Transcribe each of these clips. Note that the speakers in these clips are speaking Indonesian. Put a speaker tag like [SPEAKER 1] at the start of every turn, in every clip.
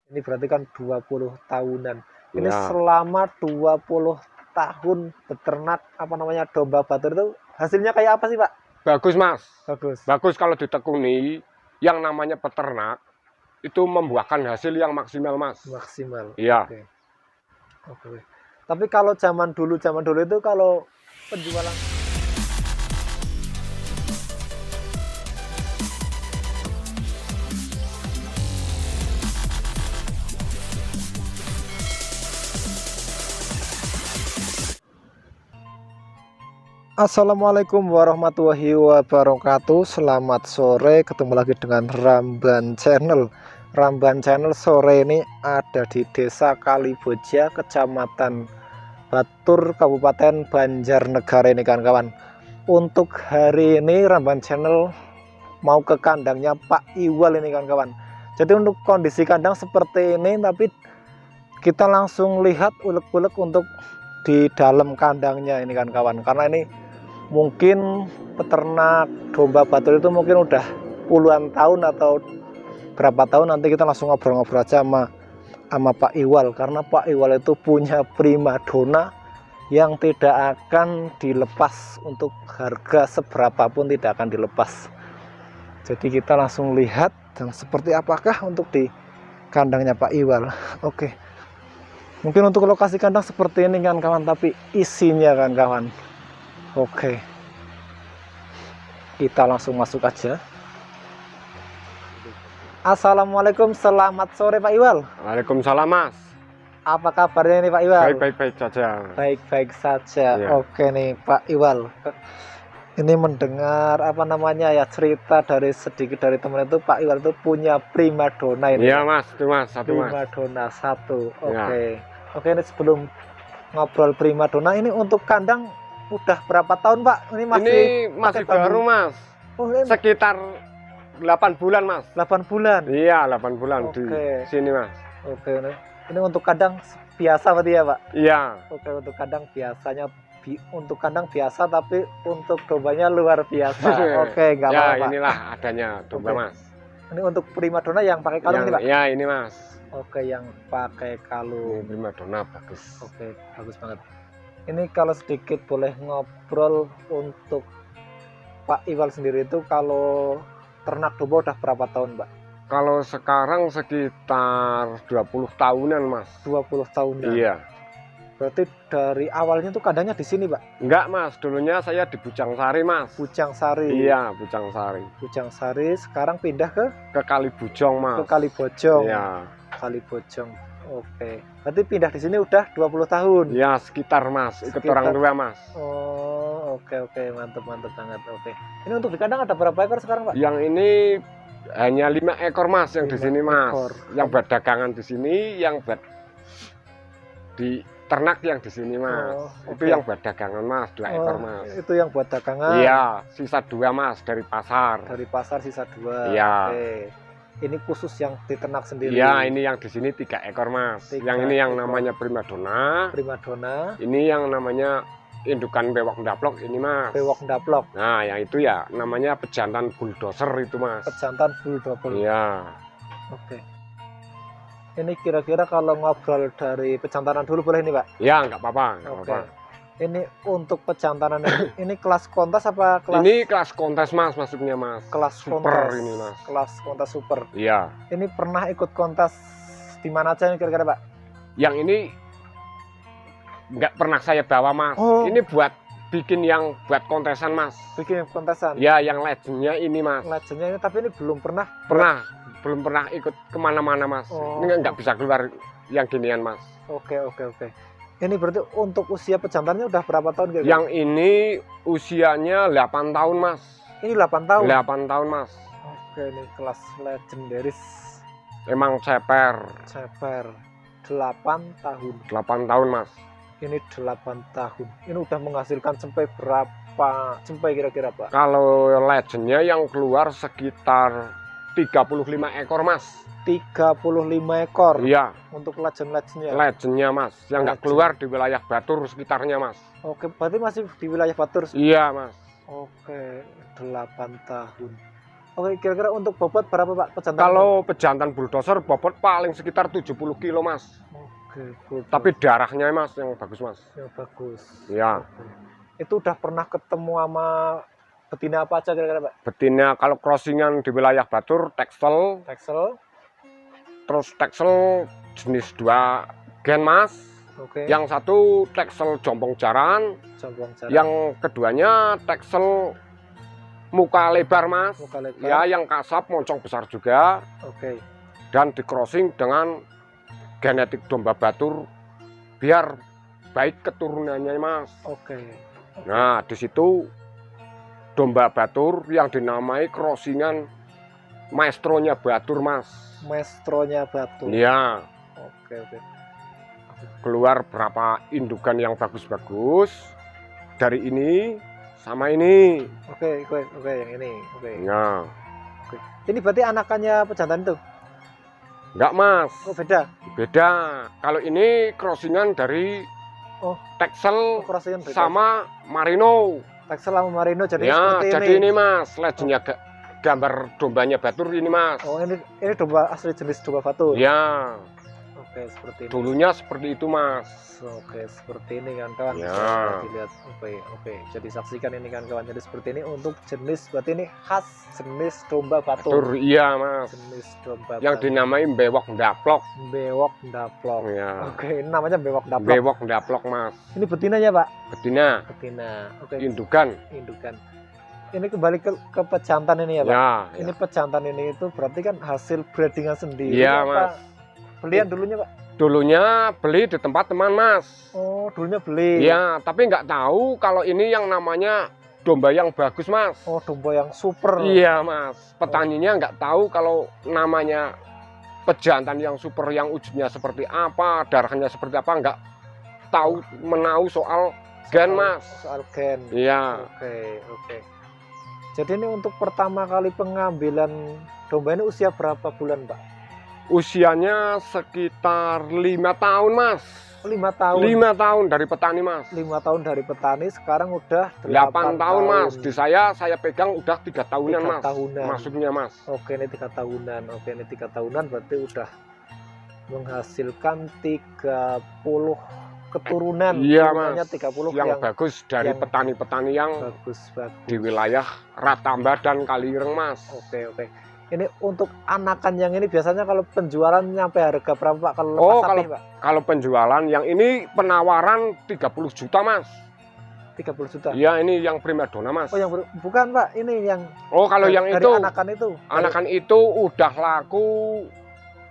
[SPEAKER 1] Ini berarti kan 20 tahunan. Ini
[SPEAKER 2] Ya,
[SPEAKER 1] selama 20 tahun beternak domba Batur itu hasilnya kayak apa sih, Pak?
[SPEAKER 2] bagus Mas.
[SPEAKER 1] Bagus.
[SPEAKER 2] Bagus kalau ditekuni, yang namanya peternak itu membuahkan hasil yang maksimal Mas.
[SPEAKER 1] Maksimal.
[SPEAKER 2] Iya.
[SPEAKER 1] Oke. Oke. Tapi kalau zaman dulu itu kalau penjualan. Assalamualaikum warahmatullahi wabarakatuh. Selamat sore, ketemu lagi dengan Ramban Channel. Ramban Channel sore ini ada di Desa Kaliboja, Kecamatan Batur, Kabupaten Banjarnegara ini kawan-kawan. Untuk hari ini Ramban Channel mau ke kandangnya Pak Iwal ini kawan-kawan. Jadi untuk kondisi kandang seperti ini, tapi kita langsung lihat ulek-ulek untuk di dalam kandangnya ini kawan-kawan. Karena ini mungkin peternak domba Batur itu mungkin udah puluhan tahun atau berapa tahun, nanti kita langsung ngobrol-ngobrol aja sama Pak Iwal, karena Pak Iwal itu punya primadona yang tidak akan dilepas, untuk harga seberapapun tidak akan dilepas. Jadi kita langsung lihat dan seperti apakah untuk di kandangnya Pak Iwal. Oke, mungkin untuk lokasi kandang seperti ini kan kawan, tapi isinya kan kawan. Oke, kita langsung masuk aja. Assalamualaikum, selamat sore Pak Iwal.
[SPEAKER 2] Waalaikumsalam Mas.
[SPEAKER 1] Apa kabarnya nih Pak Iwal?
[SPEAKER 2] Baik-baik saja.
[SPEAKER 1] Baik-baik saja.
[SPEAKER 2] Iya.
[SPEAKER 1] Oke nih Pak Iwal. Ini mendengar cerita dari sedikit dari teman itu, Pak Iwal itu punya primadona ini.
[SPEAKER 2] Iya Mas, itu Mas, satu Mas.
[SPEAKER 1] Primadona satu.
[SPEAKER 2] Ya.
[SPEAKER 1] Oke, ini sebelum ngobrol primadona, ini untuk kandang udah berapa tahun Pak? Ini
[SPEAKER 2] masih baru Mas.
[SPEAKER 1] Oh, ini
[SPEAKER 2] Sekitar 8 bulan Mas.
[SPEAKER 1] 8 bulan.
[SPEAKER 2] Iya, 8 bulan
[SPEAKER 1] Oke.
[SPEAKER 2] di sini Mas.
[SPEAKER 1] Oke, ini untuk kandang biasa berarti ya Pak?
[SPEAKER 2] Iya.
[SPEAKER 1] Oke, untuk kandang biasanya untuk kandang biasa, tapi untuk dombanya luar biasa. Oke, nggak
[SPEAKER 2] Ya,
[SPEAKER 1] apa-apa.
[SPEAKER 2] inilah adanya domba
[SPEAKER 1] Oke.
[SPEAKER 2] Mas.
[SPEAKER 1] Ini untuk primadona yang pakai kalung ini Pak?
[SPEAKER 2] Ya, ini Mas.
[SPEAKER 1] Oke, yang pakai
[SPEAKER 2] Ini
[SPEAKER 1] kalung.
[SPEAKER 2] primadona bagus.
[SPEAKER 1] Oke, bagus banget. Ini kalau sedikit boleh ngobrol, untuk Pak Iwal sendiri itu kalau ternak domba udah berapa tahun Pak?
[SPEAKER 2] Kalau sekarang sekitar 20 tahunan Mas.
[SPEAKER 1] 20 tahun.
[SPEAKER 2] Iya.
[SPEAKER 1] Berarti dari awalnya tuh kandangnya di sini Pak?
[SPEAKER 2] Enggak Mas, dulunya saya di Bujang Sari Mas.
[SPEAKER 1] Bujang Sari.
[SPEAKER 2] Iya, Bujang Sari.
[SPEAKER 1] Bujang Sari, sekarang pindah ke
[SPEAKER 2] Kalibujong Mas.
[SPEAKER 1] Kalibojong.
[SPEAKER 2] Iya.
[SPEAKER 1] Kalibojong. Oke. Berarti pindah di sini udah 20 tahun.
[SPEAKER 2] Ya, sekitar Mas, ikut orang tua Mas.
[SPEAKER 1] Oh, oke, mantap banget. Oke. Ini untuk di kandang ada berapa ekor sekarang, Pak?
[SPEAKER 2] Yang ini hanya 5 ekor Mas yang di
[SPEAKER 1] 5
[SPEAKER 2] sini Mas.
[SPEAKER 1] ekor.
[SPEAKER 2] Yang buat dagangan di sini, yang buat di ternak yang di sini Mas.
[SPEAKER 1] Oh,
[SPEAKER 2] Itu
[SPEAKER 1] oke.
[SPEAKER 2] yang buat dagangan Mas, 2 ekor Mas.
[SPEAKER 1] Itu yang buat dagangan.
[SPEAKER 2] Iya, sisa 2 Mas dari pasar.
[SPEAKER 1] Dari pasar sisa 2.
[SPEAKER 2] Iya.
[SPEAKER 1] Oke. Ini khusus yang diternak sendiri.
[SPEAKER 2] Iya, ini yang di sini 3 ekor Mas.
[SPEAKER 1] 3
[SPEAKER 2] Yang ini yang
[SPEAKER 1] ekor.
[SPEAKER 2] namanya primadona.
[SPEAKER 1] Primadona,
[SPEAKER 2] Ini yang namanya indukan bewok ndaplok ini Mas.
[SPEAKER 1] bewok ndaplok,
[SPEAKER 2] Nah, yang itu ya namanya pejantan bulldozer itu Mas.
[SPEAKER 1] pejantan full double.
[SPEAKER 2] Iya.
[SPEAKER 1] Oke. Ini kira-kira kalau ngobrol dari pejantanan dulu boleh nih Pak?
[SPEAKER 2] Ya, nggak apa-apa, nggak
[SPEAKER 1] Oke.
[SPEAKER 2] apa-apa.
[SPEAKER 1] Ini untuk pejantanan ini kelas kontes apa kelas?
[SPEAKER 2] Ini kelas kontes Mas, masuknya Mas.
[SPEAKER 1] Kelas
[SPEAKER 2] super
[SPEAKER 1] kontes.
[SPEAKER 2] ini Mas.
[SPEAKER 1] Kelas kontes super.
[SPEAKER 2] Iya.
[SPEAKER 1] Ini pernah ikut kontes di mana aja nih kira-kira Pak?
[SPEAKER 2] Yang ini nggak pernah saya bawa Mas.
[SPEAKER 1] Oh.
[SPEAKER 2] Ini buat bikin yang buat kontesan Mas.
[SPEAKER 1] Bikin kontesan.
[SPEAKER 2] Ya, yang legendnya ini Mas.
[SPEAKER 1] Legendnya ini, tapi ini belum pernah.
[SPEAKER 2] Belum pernah ikut kemana-mana Mas.
[SPEAKER 1] Oh.
[SPEAKER 2] Ini nggak bisa keluar yang ginian Mas.
[SPEAKER 1] Oke. Ini berarti untuk usia pejantannya udah berapa tahun kira-kira?
[SPEAKER 2] Yang ini usianya 8 tahun Mas.
[SPEAKER 1] Ini 8 tahun.
[SPEAKER 2] 8 tahun Mas.
[SPEAKER 1] Oke, ini kelas legendaris
[SPEAKER 2] Emang ceper.
[SPEAKER 1] 8 tahun.
[SPEAKER 2] 8 tahun Mas.
[SPEAKER 1] Ini 8 tahun. Ini udah menghasilkan sampai berapa sampai kira-kira Pak?
[SPEAKER 2] Kalau legendnya yang keluar sekitar 35 ekor Mas.
[SPEAKER 1] 35 ekor.
[SPEAKER 2] Iya,
[SPEAKER 1] Untuk legendnya.
[SPEAKER 2] legendnya Mas. Yang nggak
[SPEAKER 1] Legend.
[SPEAKER 2] keluar di wilayah Batur sekitarnya Mas.
[SPEAKER 1] Oke, berarti masih di wilayah Batur.
[SPEAKER 2] Iya Mas.
[SPEAKER 1] Oke, 8 tahun. Oke, kira-kira untuk bobot berapa Pak pejantan?
[SPEAKER 2] Kalau pejantan bulldozer bobot paling sekitar 70 kilo Mas.
[SPEAKER 1] Oke, good.
[SPEAKER 2] Tapi darahnya Mas yang bagus Mas.
[SPEAKER 1] Yang bagus.
[SPEAKER 2] Ya.
[SPEAKER 1] Oke. Itu udah pernah ketemu sama betina apa aja kira-kira Pak?
[SPEAKER 2] Betina kalau crossingan di wilayah Batur, Texel,
[SPEAKER 1] Texel.
[SPEAKER 2] terus Texel jenis 2 gen Mas.
[SPEAKER 1] Oke.
[SPEAKER 2] Yang satu Texel jompong jaran,
[SPEAKER 1] Jompong jaran.
[SPEAKER 2] yang keduanya Texel muka lebar Mas.
[SPEAKER 1] Muka lebar.
[SPEAKER 2] Ya, yang kasap moncong besar juga.
[SPEAKER 1] Oke.
[SPEAKER 2] Dan di crossing dengan genetik domba Batur biar baik keturunannya Mas.
[SPEAKER 1] Oke.
[SPEAKER 2] Nah, di situ domba Batur yang dinamai crossingan maestronya Batur Mas.
[SPEAKER 1] Maestronya Batur.
[SPEAKER 2] Iya.
[SPEAKER 1] Oke.
[SPEAKER 2] Keluar berapa indukan yang bagus-bagus dari ini sama ini.
[SPEAKER 1] Oke, yang ini. Oke.
[SPEAKER 2] Nah,
[SPEAKER 1] Oke. Ini berarti anakannya pejantan itu?
[SPEAKER 2] enggak Mas.
[SPEAKER 1] Oh, beda.
[SPEAKER 2] Beda. Kalau ini crossingan dari Texel
[SPEAKER 1] Crossingan beda.
[SPEAKER 2] sama Marino.
[SPEAKER 1] Texel sama Marino jadi
[SPEAKER 2] Ya,
[SPEAKER 1] seperti
[SPEAKER 2] jadi ini Mas, legendnya gambar dombanya Batur ini Mas.
[SPEAKER 1] Oh, ini domba asli jenis domba Batur.
[SPEAKER 2] Ya,
[SPEAKER 1] Oke, seperti ini.
[SPEAKER 2] dulunya seperti itu Mas.
[SPEAKER 1] Oke, seperti ini kan kawan.
[SPEAKER 2] Ya.
[SPEAKER 1] Bisa dilihat. Oke. Jadi saksikan ini kan kawan. Jadi seperti ini untuk jenis, berarti ini khas jenis domba Batur.
[SPEAKER 2] Batur, iya Mas.
[SPEAKER 1] Jenis domba
[SPEAKER 2] Yang
[SPEAKER 1] Batur.
[SPEAKER 2] dinamai bewok ndaplok.
[SPEAKER 1] Bewok ndaplok.
[SPEAKER 2] Ya.
[SPEAKER 1] Oke, ini namanya bewok ndaplok.
[SPEAKER 2] Bewok ndaplok Mas.
[SPEAKER 1] Ini betinanya, Pak?
[SPEAKER 2] Betina,
[SPEAKER 1] Betina. Oke.
[SPEAKER 2] indukan.
[SPEAKER 1] Indukan. Ini kembali ke pejantan ini ya, Pak?
[SPEAKER 2] Ya,
[SPEAKER 1] Ini pejantan ini itu berarti kan hasil breedingan sendiri.
[SPEAKER 2] Iya,
[SPEAKER 1] apa
[SPEAKER 2] Mas.
[SPEAKER 1] Belian dulunya, Pak?
[SPEAKER 2] Dulunya beli di tempat teman Mas.
[SPEAKER 1] Oh, dulunya beli.
[SPEAKER 2] Iya, tapi nggak tahu kalau ini yang namanya domba yang bagus Mas.
[SPEAKER 1] Oh, domba yang super.
[SPEAKER 2] Iya Mas, petaninya nggak tahu kalau namanya pejantan yang super yang wujudnya seperti apa, darahnya seperti apa, nggak tahu menau soal gen Mas.
[SPEAKER 1] Soal gen.
[SPEAKER 2] Iya.
[SPEAKER 1] Oke. Jadi ini untuk pertama kali pengambilan domba ini usia berapa bulan, Pak?
[SPEAKER 2] Usianya sekitar 5 tahun Mas.
[SPEAKER 1] 5 tahun.
[SPEAKER 2] 5 tahun dari petani Mas.
[SPEAKER 1] 5 tahun dari petani, sekarang udah
[SPEAKER 2] 8 tahun Mas. Di saya pegang udah 3 tahunan
[SPEAKER 1] 3
[SPEAKER 2] Mas.
[SPEAKER 1] tahunan.
[SPEAKER 2] Masuknya Mas.
[SPEAKER 1] Oke, ini 3 tahunan. Oke, ini 3 tahunan berarti udah menghasilkan 30 keturunan.
[SPEAKER 2] Iya
[SPEAKER 1] Turunannya
[SPEAKER 2] Mas.
[SPEAKER 1] 30
[SPEAKER 2] yang bagus dari
[SPEAKER 1] yang
[SPEAKER 2] petani-petani yang
[SPEAKER 1] bagus.
[SPEAKER 2] di wilayah Ratamba dan Kalireng Mas.
[SPEAKER 1] Oke. Ini untuk anakan yang ini biasanya kalau penjualan nyampe harga berapa Pak? Kalau
[SPEAKER 2] Oh,
[SPEAKER 1] lepas sapi, Pak?
[SPEAKER 2] kalau penjualan yang ini penawaran 30 juta Mas.
[SPEAKER 1] 30 juta.
[SPEAKER 2] Iya, ini yang primadona Mas.
[SPEAKER 1] Oh, yang bukan Pak, ini yang
[SPEAKER 2] Oh, kalau yang
[SPEAKER 1] dari
[SPEAKER 2] itu
[SPEAKER 1] anakan itu.
[SPEAKER 2] anakan itu udah laku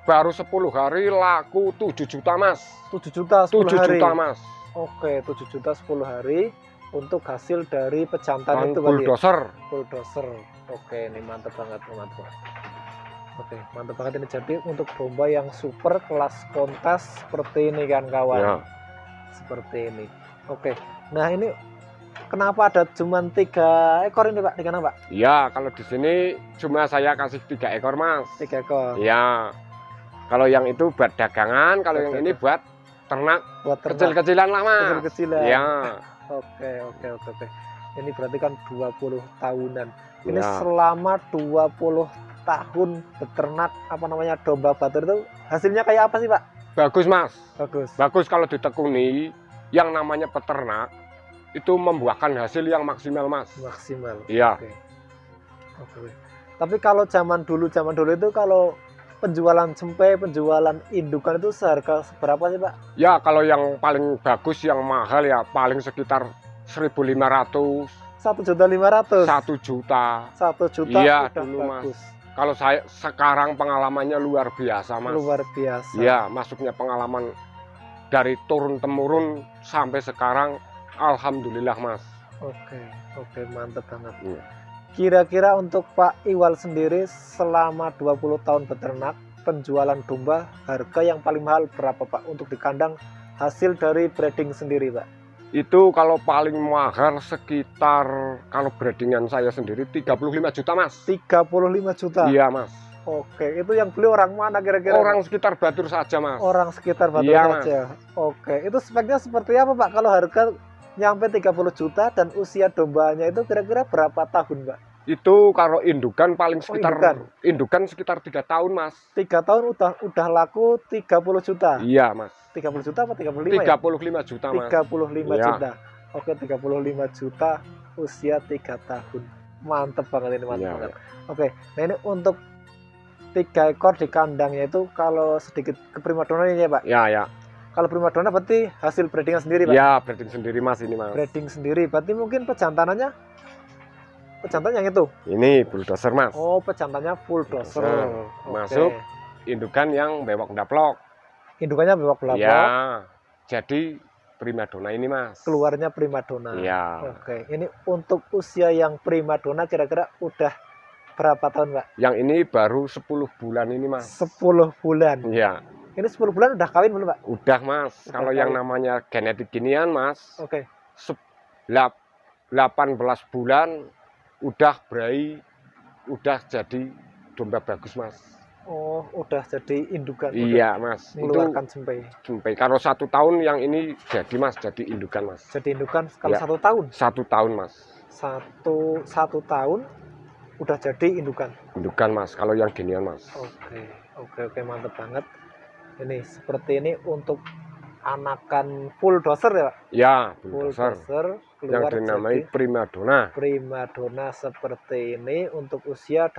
[SPEAKER 2] baru 10 hari laku 7 juta Mas.
[SPEAKER 1] 7 juta 10
[SPEAKER 2] 7
[SPEAKER 1] hari.
[SPEAKER 2] juta Mas.
[SPEAKER 1] Oke, 7 juta 10 hari untuk hasil dari pejantan
[SPEAKER 2] Dan
[SPEAKER 1] itu berarti ya?
[SPEAKER 2] bulldozer.
[SPEAKER 1] Bulldozer. Oke, ini mantap banget. Oke, mantap banget ini. Jadi untuk domba yang super kelas kontes seperti ini kan kawan.
[SPEAKER 2] Ya.
[SPEAKER 1] Seperti ini. Oke. Nah, ini kenapa ada cuma 3 ekor ini Pak? Di kanan Pak?
[SPEAKER 2] Iya, kalau di sini cuma saya kasih 3 ekor Mas.
[SPEAKER 1] 3 ekor.
[SPEAKER 2] Iya. Kalau yang itu buat dagangan, kalau yang ini buat ternak
[SPEAKER 1] Buat ternak.
[SPEAKER 2] kecil-kecilan lah Mas.
[SPEAKER 1] Kecil-kecilan.
[SPEAKER 2] Iya.
[SPEAKER 1] Oke. Ini berarti kan 20 tahunan. Ini
[SPEAKER 2] Ya.
[SPEAKER 1] selama 20 tahun beternak domba Batur itu hasilnya kayak apa sih Pak?
[SPEAKER 2] Bagus Mas.
[SPEAKER 1] Bagus.
[SPEAKER 2] Bagus kalau ditekuni yang namanya peternak itu membuahkan hasil yang maksimal Mas.
[SPEAKER 1] Maksimal.
[SPEAKER 2] Iya.
[SPEAKER 1] Oke. Tapi kalau zaman dulu itu kalau penjualan penjualan indukan itu seharga berapa sih Pak?
[SPEAKER 2] Ya, kalau yang paling bagus yang mahal ya paling sekitar 1.500,
[SPEAKER 1] 1.500.000.
[SPEAKER 2] 1 juta.
[SPEAKER 1] 1 juta
[SPEAKER 2] Iya,
[SPEAKER 1] udah
[SPEAKER 2] dulu, Mas.
[SPEAKER 1] bagus.
[SPEAKER 2] Kalau saya sekarang pengalamannya luar biasa Mas.
[SPEAKER 1] Luar biasa.
[SPEAKER 2] Ya, masuknya pengalaman dari turun temurun sampai sekarang alhamdulillah Mas.
[SPEAKER 1] Oke, mantap banget.
[SPEAKER 2] Iya.
[SPEAKER 1] Kira-kira untuk Pak Iwal sendiri selama 20 tahun beternak, penjualan domba, harga yang paling mahal berapa Pak untuk di kandang hasil dari breeding sendiri Pak?
[SPEAKER 2] Itu kalau paling mahal sekitar kalau breedingan saya sendiri 35 juta Mas.
[SPEAKER 1] 35 juta?
[SPEAKER 2] Iya Mas.
[SPEAKER 1] Oke, itu yang beli orang mana kira-kira?
[SPEAKER 2] Orang sekitar Batur saja Mas.
[SPEAKER 1] Orang sekitar Batur
[SPEAKER 2] Iya,
[SPEAKER 1] saja. Oke, itu speknya seperti apa Pak? Kalau harga nyampe 30 juta dan usia dombanya itu kira-kira berapa tahun Pak?
[SPEAKER 2] Itu kalau indukan paling
[SPEAKER 1] Oh,
[SPEAKER 2] sekitar indukan sekitar 3 tahun, Mas.
[SPEAKER 1] 3 tahun udah laku 30 juta.
[SPEAKER 2] Iya, Mas.
[SPEAKER 1] 30 juta apa 35 ya?
[SPEAKER 2] 35 juta, Mas.
[SPEAKER 1] 35
[SPEAKER 2] Iya.
[SPEAKER 1] juta. Oke, 35 juta usia 3 tahun. Mantep banget ini, mantep
[SPEAKER 2] Iya,
[SPEAKER 1] banget.
[SPEAKER 2] iya.
[SPEAKER 1] Oke, nah ini untuk 3 ekor di kandangnya itu kalau sedikit ke primadona ini ya, Pak.
[SPEAKER 2] Ya, ya.
[SPEAKER 1] Kalau primadona berarti hasil breedingan sendiri, Pak.
[SPEAKER 2] Ya, breeding sendiri, Mas, ini, Mas.
[SPEAKER 1] Breeding sendiri. Berarti mungkin pejantannya yang itu.
[SPEAKER 2] Ini bulldozer, Mas.
[SPEAKER 1] Oh, pejantannya full doser.
[SPEAKER 2] Masuk indukan yang bewok daplok.
[SPEAKER 1] Indukannya bewok daplok.
[SPEAKER 2] Ya. Jadi primadona ini, Mas.
[SPEAKER 1] Keluarnya primadona.
[SPEAKER 2] Iya.
[SPEAKER 1] Oke, ini untuk usia yang primadona kira-kira udah berapa tahun, Pak?
[SPEAKER 2] Yang ini baru 10 bulan ini, Mas.
[SPEAKER 1] 10 bulan.
[SPEAKER 2] Iya.
[SPEAKER 1] Ini 10 bulan udah kawin belum, Pak?
[SPEAKER 2] Udah, Mas.
[SPEAKER 1] Udah
[SPEAKER 2] Kalau
[SPEAKER 1] kawin.
[SPEAKER 2] yang namanya genetik ginian, Mas.
[SPEAKER 1] Oke.
[SPEAKER 2] 18 bulan udah berai, udah jadi domba bagus, Mas.
[SPEAKER 1] Oh, udah jadi indukan.
[SPEAKER 2] Iya, Mas.
[SPEAKER 1] Mengeluarkan jempe.
[SPEAKER 2] Jempe. Kalau 1 tahun yang ini jadi, Mas, jadi indukan, Mas.
[SPEAKER 1] Jadi indukan kalau
[SPEAKER 2] Ya.
[SPEAKER 1] 1 tahun.
[SPEAKER 2] 1 tahun, Mas.
[SPEAKER 1] Satu tahun udah jadi indukan.
[SPEAKER 2] Indukan, Mas. Kalau yang ginian, Mas.
[SPEAKER 1] Oke, mantep banget. Ini seperti ini untuk anakan full doser ya, Pak?
[SPEAKER 2] Ya,
[SPEAKER 1] Full
[SPEAKER 2] bulldozer.
[SPEAKER 1] doser
[SPEAKER 2] Yang
[SPEAKER 1] keluar
[SPEAKER 2] dinamai
[SPEAKER 1] jadi
[SPEAKER 2] primadona.
[SPEAKER 1] primadona seperti ini untuk usia
[SPEAKER 2] 10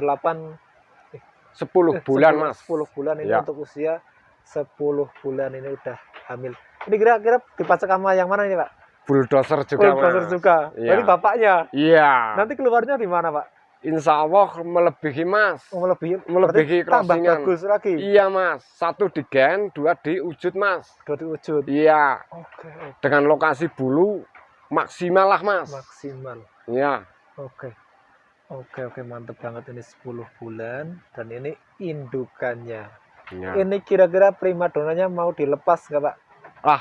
[SPEAKER 2] bulan, Mas.
[SPEAKER 1] 10 bulan ini
[SPEAKER 2] Ya.
[SPEAKER 1] untuk usia 10 bulan ini udah hamil. Ini kira-kira dipasok sama yang mana ini, Pak?
[SPEAKER 2] Bulldozer juga,
[SPEAKER 1] Full doser
[SPEAKER 2] Mas.
[SPEAKER 1] juga.
[SPEAKER 2] Iya.
[SPEAKER 1] Berarti bapaknya.
[SPEAKER 2] Iya.
[SPEAKER 1] Nanti keluarnya di mana, Pak?
[SPEAKER 2] Insya Allah melebihi, Mas.
[SPEAKER 1] Melebihi
[SPEAKER 2] Melebihi
[SPEAKER 1] tambah
[SPEAKER 2] crossingan.
[SPEAKER 1] bagus lagi.
[SPEAKER 2] Iya, Mas. 1 di gen, 2 di ujut, Mas.
[SPEAKER 1] 2 di ujut.
[SPEAKER 2] Iya.
[SPEAKER 1] Oke,
[SPEAKER 2] Dengan lokasi bulu maksimal lah, Mas.
[SPEAKER 1] maksimal.
[SPEAKER 2] Iya.
[SPEAKER 1] Oke, mantep banget ini 10 bulan dan ini indukannya.
[SPEAKER 2] Iya.
[SPEAKER 1] Ini kira-kira primadonanya mau dilepas nggak, Pak?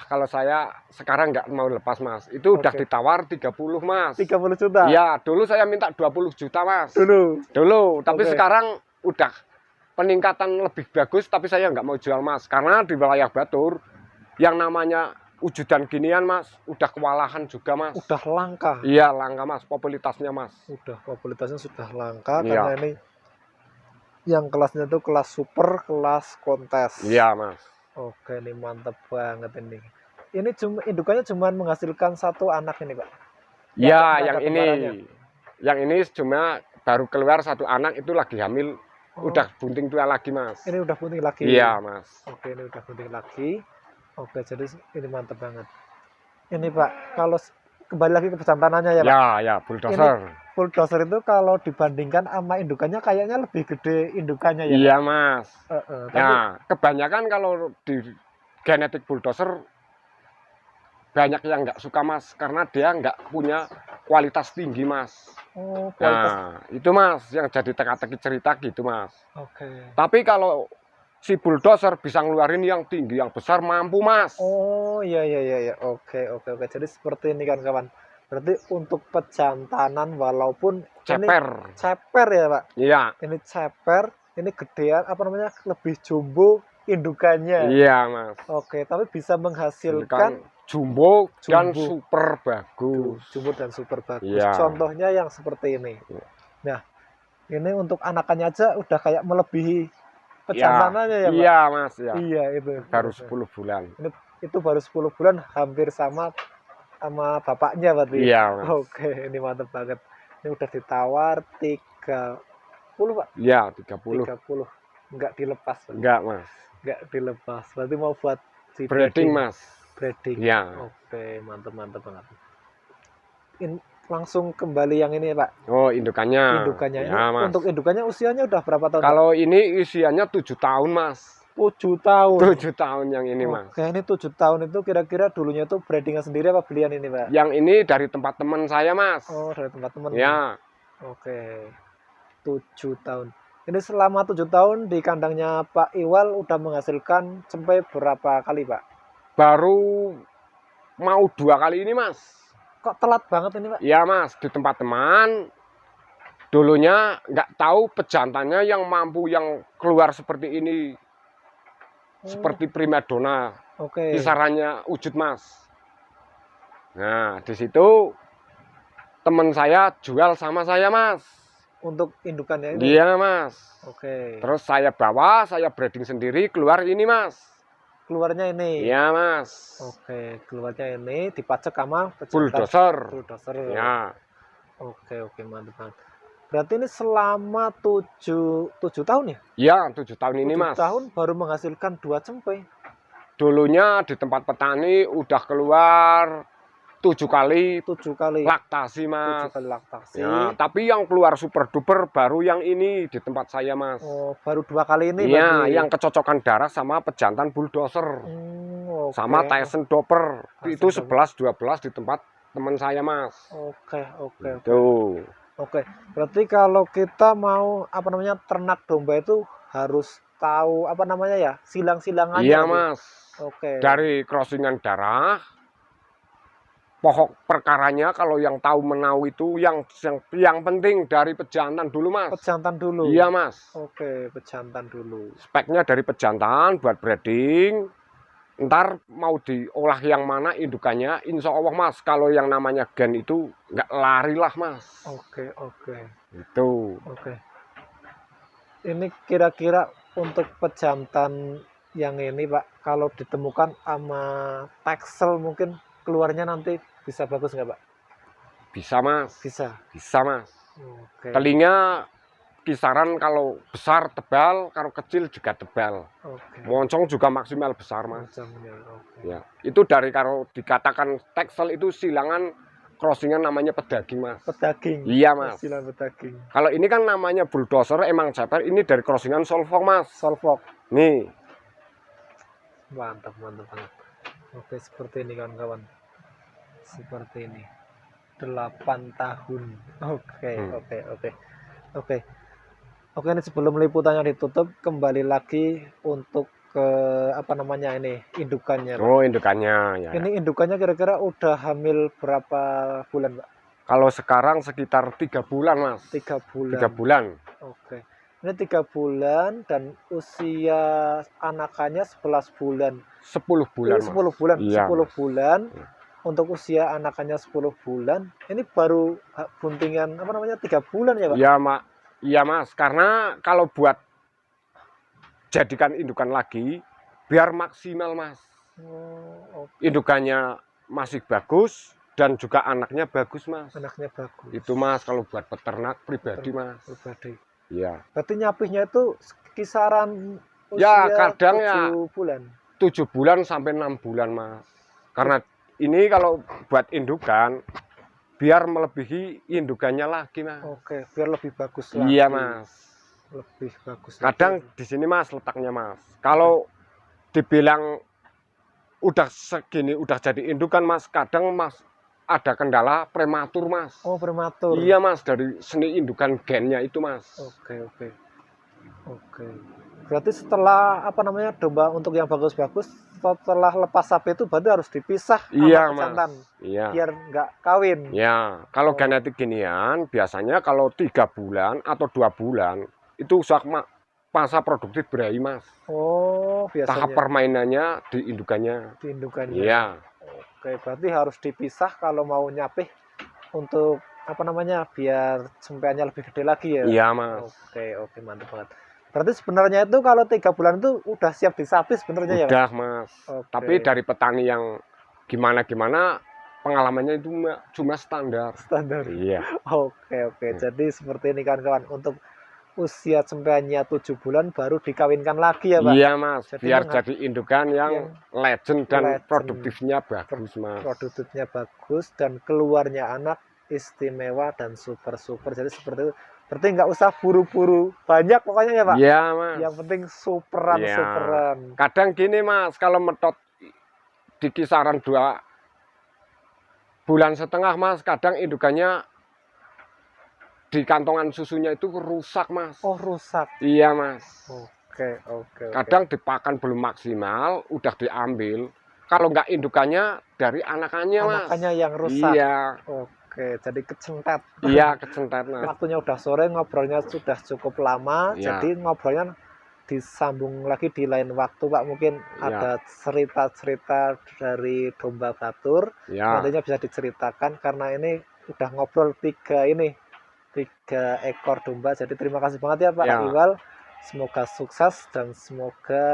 [SPEAKER 2] Kalau saya sekarang nggak mau lepas, Mas. Itu udah
[SPEAKER 1] Oke.
[SPEAKER 2] ditawar 30, Mas.
[SPEAKER 1] 30 juta?
[SPEAKER 2] Iya, dulu saya minta 20 juta, Mas.
[SPEAKER 1] Dulu.
[SPEAKER 2] Tapi
[SPEAKER 1] Oke.
[SPEAKER 2] sekarang udah peningkatan lebih bagus, tapi saya nggak mau jual, Mas. Karena di wilayah Batur, yang namanya wujudan ginian, Mas, udah kewalahan juga, Mas.
[SPEAKER 1] Udah langka.
[SPEAKER 2] Iya, langka, Mas, popularitasnya, Mas.
[SPEAKER 1] Udah popularitasnya sudah langka
[SPEAKER 2] Iya.
[SPEAKER 1] karena ini yang kelasnya itu kelas super, kelas kontes.
[SPEAKER 2] Iya, Mas.
[SPEAKER 1] Oke, ini mantep banget ini. Ini indukannya cuma menghasilkan 1 anak ini, Pak.
[SPEAKER 2] Iya,
[SPEAKER 1] ada
[SPEAKER 2] yang ini.
[SPEAKER 1] kembarannya.
[SPEAKER 2] Yang ini cuma baru keluar 1 anak, itu lagi hamil.
[SPEAKER 1] Oh,
[SPEAKER 2] Udah bunting 2 lagi, Mas.
[SPEAKER 1] ini udah bunting lagi.
[SPEAKER 2] Iya, Mas.
[SPEAKER 1] Oke, ini udah bunting lagi. Oke, jadi ini mantep banget. Ini, Pak, kalau kembali lagi ke pejantanannya ya, Pak.
[SPEAKER 2] Ya, bulldozer.
[SPEAKER 1] Full doser itu kalau dibandingkan sama indukannya kayaknya lebih gede indukannya ya.
[SPEAKER 2] Iya, Mas.
[SPEAKER 1] Tapi,
[SPEAKER 2] Ya, kebanyakan kalau di genetik bulldozer banyak yang nggak suka, Mas, karena dia nggak punya kualitas tinggi, Mas.
[SPEAKER 1] oh, kualitas.
[SPEAKER 2] Nah, itu, Mas, yang jadi teka-teki cerita gitu, Mas.
[SPEAKER 1] Oke.
[SPEAKER 2] Tapi kalau si bulldozer bisa ngeluarin yang tinggi, yang besar, mampu, Mas.
[SPEAKER 1] Oh, iya. Oke. Jadi seperti ini kan, kawan. Berarti untuk pejantanan walaupun
[SPEAKER 2] Ceper.
[SPEAKER 1] ini ceper ya, Pak.
[SPEAKER 2] Iya.
[SPEAKER 1] Ini ceper, ini gedean lebih jumbo indukannya.
[SPEAKER 2] Iya, Mas.
[SPEAKER 1] Oke, tapi bisa menghasilkan
[SPEAKER 2] jumbo dan
[SPEAKER 1] Jumbo.
[SPEAKER 2] super bagus.
[SPEAKER 1] jumbo dan super bagus.
[SPEAKER 2] Iya.
[SPEAKER 1] Contohnya yang seperti ini.
[SPEAKER 2] Iya.
[SPEAKER 1] Nah, ini untuk anakannya aja udah kayak melebihi pejantanannya ya, Pak.
[SPEAKER 2] Iya, Mas, ya.
[SPEAKER 1] Iya, itu.
[SPEAKER 2] Baru 10 bulan.
[SPEAKER 1] Itu baru 10 bulan hampir sama bapaknya berarti.
[SPEAKER 2] Iya, Mas.
[SPEAKER 1] Oke, ini mantep banget. Ini udah ditawar 30, Pak.
[SPEAKER 2] Iya, 30.
[SPEAKER 1] 30. Enggak dilepas, Pak.
[SPEAKER 2] Enggak, Mas.
[SPEAKER 1] Enggak dilepas. Berarti mau buat si
[SPEAKER 2] Breeding, Mas.
[SPEAKER 1] breeding.
[SPEAKER 2] Iya.
[SPEAKER 1] Oke, mantep banget. Langsung kembali yang ini, Pak.
[SPEAKER 2] Oh, indukannya.
[SPEAKER 1] Indukannya ini.
[SPEAKER 2] Ya, Mas.
[SPEAKER 1] Untuk indukannya usianya udah berapa tahun?
[SPEAKER 2] Kalau ini usianya 7 tahun, Mas.
[SPEAKER 1] 7 tahun.
[SPEAKER 2] 7 tahun yang ini, Mas.
[SPEAKER 1] Oke, ini 7 tahun itu kira-kira dulunya itu breedingan sendiri apa belian ini, Pak?
[SPEAKER 2] Yang ini dari tempat teman saya, Mas.
[SPEAKER 1] Oh, dari tempat teman.
[SPEAKER 2] Ya.
[SPEAKER 1] Oke. 7 tahun. Ini selama 7 tahun di kandangnya Pak Iwal udah menghasilkan sampai berapa kali, Pak?
[SPEAKER 2] Baru mau 2 kali ini, Mas.
[SPEAKER 1] Kok telat banget ini, Pak?
[SPEAKER 2] Iya, Mas, di tempat teman. Dulunya nggak tahu pejantannya yang mampu yang keluar seperti ini. Seperti primadona.
[SPEAKER 1] Oke.
[SPEAKER 2] Kisarannya wujud, Mas. Nah, di situ teman saya jual sama saya, Mas.
[SPEAKER 1] untuk indukannya ini.
[SPEAKER 2] Iya Mas.
[SPEAKER 1] Oke.
[SPEAKER 2] Terus saya bawa, saya breeding sendiri, keluar ini Mas.
[SPEAKER 1] Keluarnya ini.
[SPEAKER 2] Iya Mas.
[SPEAKER 1] Oke, keluarnya ini dipacek sama
[SPEAKER 2] Bulldozer.
[SPEAKER 1] bulldozer.
[SPEAKER 2] Ya.
[SPEAKER 1] Oke, mantap banget. Berarti ini selama 7 tahun ya?
[SPEAKER 2] Iya, 7 tahun ini
[SPEAKER 1] 7
[SPEAKER 2] Mas.
[SPEAKER 1] tahun baru menghasilkan 2 cempe.
[SPEAKER 2] Dulunya di tempat petani udah keluar 7 kali
[SPEAKER 1] 7 kali
[SPEAKER 2] laktasi Mas.
[SPEAKER 1] 7 kali laktasi.
[SPEAKER 2] Ya, tapi yang keluar super duper baru yang ini di tempat saya Mas.
[SPEAKER 1] Oh, baru 2 kali ini
[SPEAKER 2] Iya,
[SPEAKER 1] berarti.
[SPEAKER 2] yang kecocokan darah sama pejantan bulldozer.
[SPEAKER 1] Oke.
[SPEAKER 2] Sama Tyson Doper. Itu
[SPEAKER 1] Tyson
[SPEAKER 2] 11-12 di tempat teman saya Mas.
[SPEAKER 1] Oke.
[SPEAKER 2] Tuh.
[SPEAKER 1] Oke, berarti kalau kita mau apa namanya ternak domba itu harus tahu apa namanya ya silang-silangannya.
[SPEAKER 2] Iya
[SPEAKER 1] gitu.
[SPEAKER 2] Mas.
[SPEAKER 1] Oke.
[SPEAKER 2] Dari crossingan darah, pokok perkaranya kalau yang tahu menau itu yang penting dari pejantan dulu Mas.
[SPEAKER 1] Pejantan dulu.
[SPEAKER 2] Iya Mas.
[SPEAKER 1] Oke, pejantan dulu.
[SPEAKER 2] Speknya dari pejantan buat breeding. Ntar mau diolah yang mana indukannya, insya Allah Mas, kalau yang namanya gen itu nggak lari lah Mas.
[SPEAKER 1] Oke.
[SPEAKER 2] Itu.
[SPEAKER 1] Oke. Ini kira-kira untuk pejantan yang ini Pak, kalau ditemukan sama Texel mungkin keluarnya nanti bisa bagus nggak Pak?
[SPEAKER 2] Bisa Mas. Bisa Mas.
[SPEAKER 1] Oke.
[SPEAKER 2] Telinga kisaran kalau besar tebal, kalau kecil juga tebal.
[SPEAKER 1] Oke.
[SPEAKER 2] Moncong juga maksimal besar Mas.
[SPEAKER 1] Moncongnya, oke.
[SPEAKER 2] Ya, itu dari kalau dikatakan Texel itu silangan crossingan namanya pedaging Mas.
[SPEAKER 1] Pedaging.
[SPEAKER 2] Iya Mas.
[SPEAKER 1] Silang pedaging.
[SPEAKER 2] Kalau ini kan namanya bulldozer emang ceper, ini dari crossingan Solvok Mas.
[SPEAKER 1] Solvok.
[SPEAKER 2] Nih.
[SPEAKER 1] Mantap banget. Oke, seperti ini kawan-kawan. Seperti ini. 8 tahun. Oke. Oke, ini sebelum liputannya ditutup, kembali lagi untuk ke apa namanya ini indukannya. Pak.
[SPEAKER 2] Oh, indukannya ya.
[SPEAKER 1] Ini indukannya kira-kira udah hamil berapa bulan, Pak?
[SPEAKER 2] Kalau sekarang sekitar 3 bulan, Mas.
[SPEAKER 1] 3 bulan.
[SPEAKER 2] 3 bulan.
[SPEAKER 1] Oke. Ini 3 bulan dan usia anakannya 11 bulan.
[SPEAKER 2] 10 bulan,
[SPEAKER 1] Ini 10 bulan.
[SPEAKER 2] Iya,
[SPEAKER 1] 10 bulan.
[SPEAKER 2] Ya.
[SPEAKER 1] Untuk usia anakannya 10 bulan. Ini baru buntingan apa namanya 3 bulan ya, Pak?
[SPEAKER 2] Iya, Mak. Iya Mas, karena kalau buat jadikan indukan lagi biar maksimal Mas. Indukannya masih bagus dan juga anaknya bagus Mas.
[SPEAKER 1] Anaknya bagus.
[SPEAKER 2] Itu Mas kalau buat peternak pribadi Mas.
[SPEAKER 1] Pribadi.
[SPEAKER 2] Iya.
[SPEAKER 1] Berarti nyapihnya itu kisaran usia
[SPEAKER 2] ya kadang
[SPEAKER 1] 7
[SPEAKER 2] ya
[SPEAKER 1] bulan.
[SPEAKER 2] 7 bulan sampai 6 bulan Mas. Karena ini kalau buat indukan biar melebihi indukannya lagi Mas.
[SPEAKER 1] Oke, biar lebih bagus lagi.
[SPEAKER 2] Iya Mas.
[SPEAKER 1] Lebih bagus.
[SPEAKER 2] Kadang
[SPEAKER 1] lagi.
[SPEAKER 2] di sini Mas letaknya Mas. Kalau dibilang udah segini udah jadi indukan Mas, kadang Mas ada kendala prematur Mas.
[SPEAKER 1] Oh, prematur.
[SPEAKER 2] Iya Mas, dari seni indukan gennya itu Mas.
[SPEAKER 1] Oke. Berarti setelah apa namanya domba untuk yang bagus-bagus setelah lepas sapi itu berarti harus dipisah
[SPEAKER 2] iya,
[SPEAKER 1] sama pejantan.
[SPEAKER 2] Iya.
[SPEAKER 1] Biar nggak kawin.
[SPEAKER 2] Ya, kalau genetik ginian biasanya kalau 3 bulan atau 2 bulan itu masa produktif berahi Mas.
[SPEAKER 1] Oh, biasanya.
[SPEAKER 2] Tahap permainannya di indukannya.
[SPEAKER 1] Di indukannya.
[SPEAKER 2] Iya.
[SPEAKER 1] Oke, berarti harus dipisah kalau mau nyapih untuk apa namanya biar cempeannya lebih gede lagi ya.
[SPEAKER 2] Iya Mas.
[SPEAKER 1] Oke, mantap banget. Berarti sebenarnya itu kalau 3 bulan itu udah siap disapis sebenarnya ya?
[SPEAKER 2] Udah Mas.
[SPEAKER 1] Oke.
[SPEAKER 2] Tapi dari petani yang gimana pengalamannya itu cuma standar.
[SPEAKER 1] Standar.
[SPEAKER 2] Iya.
[SPEAKER 1] Oke. Jadi seperti ini kawan-kawan, untuk usia cempeannya 7 bulan baru dikawinkan lagi ya Pak?
[SPEAKER 2] Iya Mas,
[SPEAKER 1] jadi
[SPEAKER 2] biar jadi indukan yang legend dan produktifnya bagus Mas.
[SPEAKER 1] Produktifnya bagus dan keluarnya anak istimewa dan super. Jadi seperti itu. Berarti nggak usah buru-buru banyak pokoknya ya Pak?
[SPEAKER 2] Iya Mas.
[SPEAKER 1] Yang penting superan.
[SPEAKER 2] Kadang gini Mas, kalau metot di kisaran 2,5 bulan Mas, kadang indukannya di kantongan susunya itu rusak Mas.
[SPEAKER 1] Oh, rusak.
[SPEAKER 2] Iya Mas.
[SPEAKER 1] Oke.
[SPEAKER 2] Kadang dipakan belum maksimal, udah diambil. Kalau nggak indukannya dari anakannya Mas.
[SPEAKER 1] Anakannya yang rusak.
[SPEAKER 2] Iya.
[SPEAKER 1] Oke, jadi kecentet.
[SPEAKER 2] Iya, kecentet Mas.
[SPEAKER 1] Waktunya udah sore, ngobrolnya sudah cukup lama,
[SPEAKER 2] ya.
[SPEAKER 1] Jadi ngobrolnya disambung lagi di lain waktu Pak. Mungkin ada cerita-cerita dari domba Batur.
[SPEAKER 2] Ya.
[SPEAKER 1] Nantinya bisa diceritakan karena ini udah ngobrol 3 3 ekor domba. Jadi terima kasih banget ya Pak
[SPEAKER 2] Ya.
[SPEAKER 1] Iwal. Semoga sukses dan semoga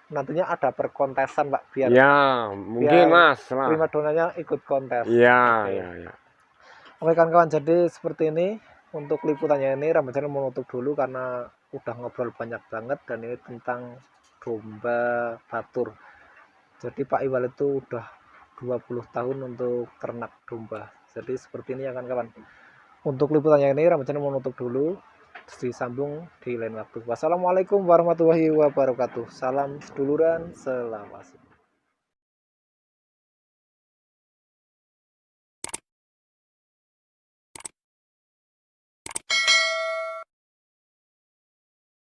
[SPEAKER 1] nantinya ada perkontesan Pak biar
[SPEAKER 2] Ya, mungkin Mas.
[SPEAKER 1] prima donanya ikut kontes.
[SPEAKER 2] Ya,
[SPEAKER 1] Oke.
[SPEAKER 2] ya, ya.
[SPEAKER 1] Oke kawan-kawan, jadi seperti ini untuk liputannya ini Ramban Channel mau nutup dulu karena udah ngobrol banyak banget dan ini tentang domba Batur. Jadi Pak Iwal itu udah 20 tahun untuk ternak domba. Jadi seperti ini ya kawan-kawan. Untuk liputannya ini Ramban Channel mau nutup dulu. Terus disambung di lain waktu. Wassalamualaikum warahmatullahi wabarakatuh. Salam seduluran selawasi.